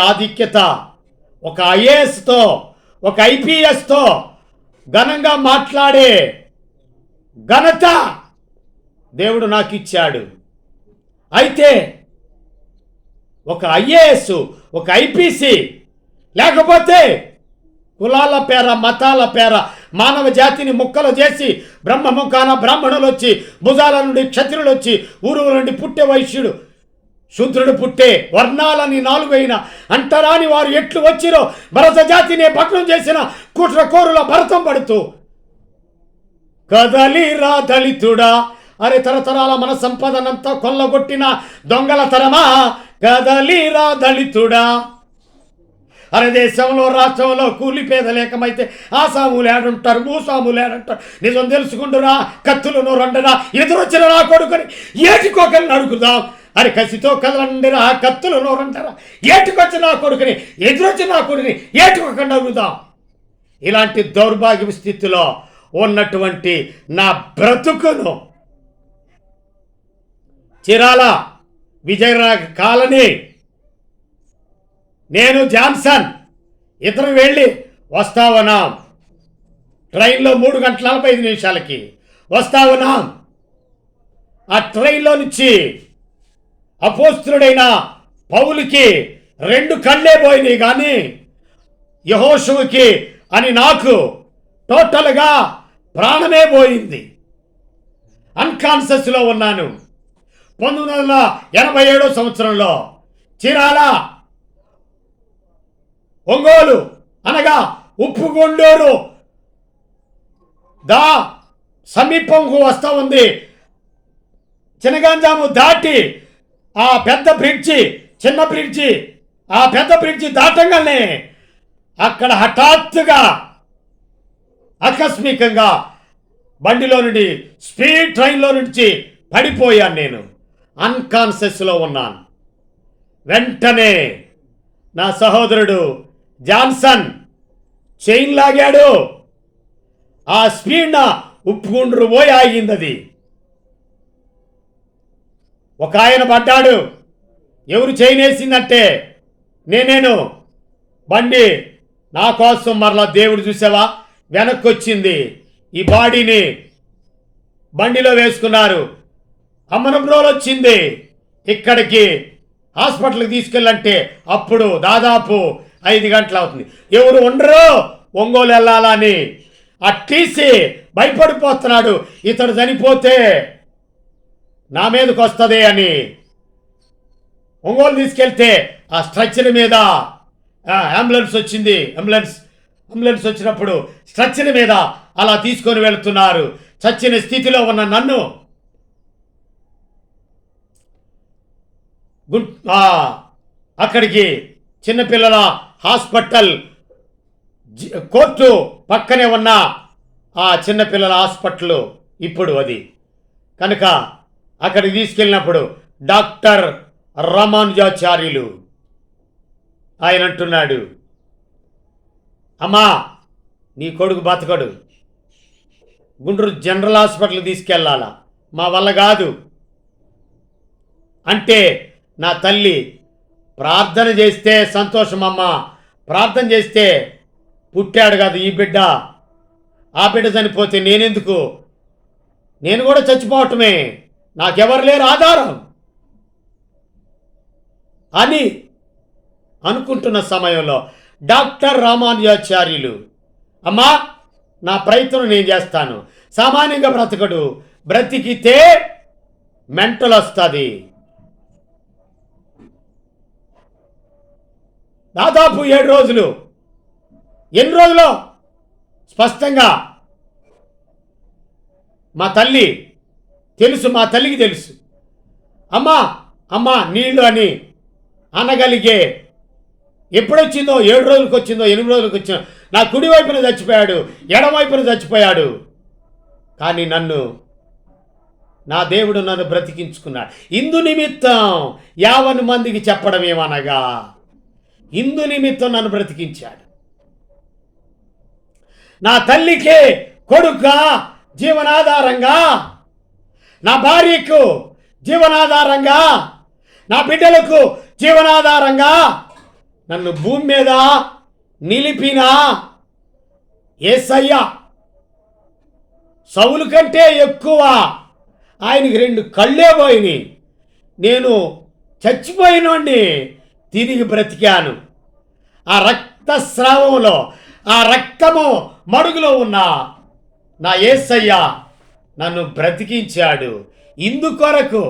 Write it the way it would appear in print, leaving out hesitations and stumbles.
ఆధిక్యత ఒక ఐఏఎస్తో ఒక ఐపీఎస్తో ఘనంగా మాట్లాడే ఘనత దేవుడు నాకు ఇచ్చాడు. అయితే ఒక ఐఏఎస్ ఒక ఐపీసీ లేకపోతే కులాల పేర మతాల పేర మానవ జాతిని ముక్కలు చేసి బ్రహ్మముఖాన బ్రాహ్మణులు వచ్చి భుజాల నుండి క్షత్రులు వచ్చి ఊరువుల నుండి పుట్టే వైశ్యుడు శూద్రుడు పుట్టే వర్ణాలని నాలుగైన అంటరాని వారు ఎట్లు వచ్చిరో భరత జాతిని భగ్నం చేసిన కుట్రకోరుల భరతం పడుతూ కదలిరా దళితుడా అరే తరతరాల మన సంపదనంతా కొల్లగొట్టిన దొంగల తరమా కదలిరా దళితుడా. అరే దేశంలో రాష్ట్రంలో కూలి పేదలేకమైతే ఆసాములు ఏడంటారు మూసాములు ఏడంటారు. నిజం తెలుసుకుంటురా కత్తులను రండరా ఎదురొచ్చిన నా కొడుకుని ఏటికొకరిని అడుగుదాం. అరే కసితో కదలండిరా కత్తులు నోరంటారా ఏటికొచ్చిన నా కొడుకుని ఎదురొచ్చిన నా కొడుకుని ఏటికొకరిని అడుగుదాం. ఇలాంటి దౌర్భాగ్య స్థితిలో ఉన్నటువంటి నా బ్రతుకును చిరాల విజయనగర కాలనీ నేను జాన్సన్ ఇద్దరు వెళ్ళి వస్తా ఉన్నాం. ట్రైన్లో 3 గంటల 45 నిమిషాలకి వస్తా ఉన్నాం. ఆ ట్రైన్లో నుంచి అపోస్తులుడైన పౌలుకి 2 కళ్ళే పోయినాయి కానీ యెహోషువకి అని నాకు టోటల్గా ప్రాణమే పోయింది. అన్కాన్షియస్లో ఉన్నాను. 1987 సంవత్సరంలో చీరాల ఒంగోలు అనగా ఉప్పుగొండూరు దా సమీపంకు వస్తూ ఉంది. చినగంజాము దాటి ఆ పెద్ద బ్రిడ్జి చిన్న బ్రిడ్జి ఆ పెద్ద బ్రిడ్జి దాటంగానే అక్కడ హఠాత్తుగా ఆకస్మికంగా బండిలో నుండి స్పీడ్ ట్రైన్లో నుంచి పడిపోయాను. నేను అన్కాన్షియస్లో ఉన్నాను. వెంటనే నా సహోదరుడు జాన్సన్ చైన్ లాగాడు. ఆ స్పీడ్ ఉప్పుగుండ్రు పోయి ఆగింది. అది ఒక ఆయన పడ్డాడు. ఎవరు చైన్ వేసిందంటే నేను బండి నా కోసం మరలా దేవుడు చూసావా వెనక్కి వచ్చింది. ఈ బాడీని బండిలో వేసుకున్నారు. అమ్మనంబ్రోలు వచ్చింది. ఇక్కడికి హాస్పిటల్కి తీసుకెళ్ళంటే అప్పుడు దాదాపు 5 గంటలు అవుతుంది. ఎవరు ఉండరు ఒంగోలు వెళ్ళాలని అట్టీసి భయపడిపోతున్నాడు. ఇతడు చనిపోతే నా మీదకి వస్తుంది అని ఒంగోలు తీసుకెళ్తే ఆ స్ట్రక్చర్ మీద అంబులెన్స్ వచ్చింది. అంబులెన్స్ వచ్చినప్పుడు స్ట్రక్చర్ మీద అలా తీసుకొని వెళుతున్నారు. చచ్చిన స్థితిలో ఉన్న నన్ను అక్కడికి చిన్నపిల్లల హాస్పిటల్ కోర్టు పక్కనే ఉన్న ఆ చిన్నపిల్లల హాస్పిటల్ ఇప్పుడు అది కనుక అక్కడికి తీసుకెళ్ళినప్పుడు డాక్టర్ రామానుజాచార్యులు ఆయన అంటున్నాడు, అమ్మా నీ కొడుకు బతకడు, గుంటూరు జనరల్ హాస్పిటల్ తీసుకెళ్ళాలా, మా వల్ల కాదు అంటే నా తల్లి ప్రార్థన చేస్తే సంతోషమమ్మా, ప్రార్థన చేస్తే పుట్టాడు కాదు ఈ బిడ్డ, ఆ బిడ్డ చనిపోతే నేనెందుకు, నేను కూడా చచ్చిపోవటమే, నాకెవరు లేరు ఆధారం అని అనుకుంటున్న సమయంలో డాక్టర్ రామానుజాచార్యులు, అమ్మా నా ప్రయత్నం నేను చేస్తాను, సామాన్యంగా బ్రతకడు, బ్రతికితే మెంటల్ వస్తుంది. దాదాపు 7 రోజులు, ఎన్ని రోజులు స్పష్టంగా మా తల్లి తెలుసు, మా తల్లికి తెలుసు. అమ్మా అమ్మా నీళ్ళు అని అనగలిగే ఎప్పుడొచ్చిందో, 7 రోజులకు వచ్చిందో 8 రోజులకు వచ్చిందో, నా కుడి వైపున చచ్చిపోయాడు, ఎడమవైపున చచ్చిపోయాడు, కానీ నా దేవుడు నన్ను బ్రతికించుకున్నాడు. ఇందు నిమిత్తం 50 మందికి చెప్పడం ఏమనగా ఇందు నిమిత్తం నన్ను బ్రతికించాడు. నా తల్లికి కొడుకుగా జీవనాధారంగా, నా భార్యకు జీవనాధారంగా, నా బిడ్డలకు జీవనాధారంగా నన్ను భూమి మీద నిలిపిన యేసయ్య సౌలు కంటే ఎక్కువ ఆయనకి 2 కళ్ళే పోయినాయి. నేను చచ్చిపోయినోండి తిరిగి బ్రతికాను. ఆ రక్తస్రావంలో, ఆ రక్తము మడుగులో ఉన్న నా యేసయ్య నన్ను బ్రతికించాడు. ఇందుకొరకు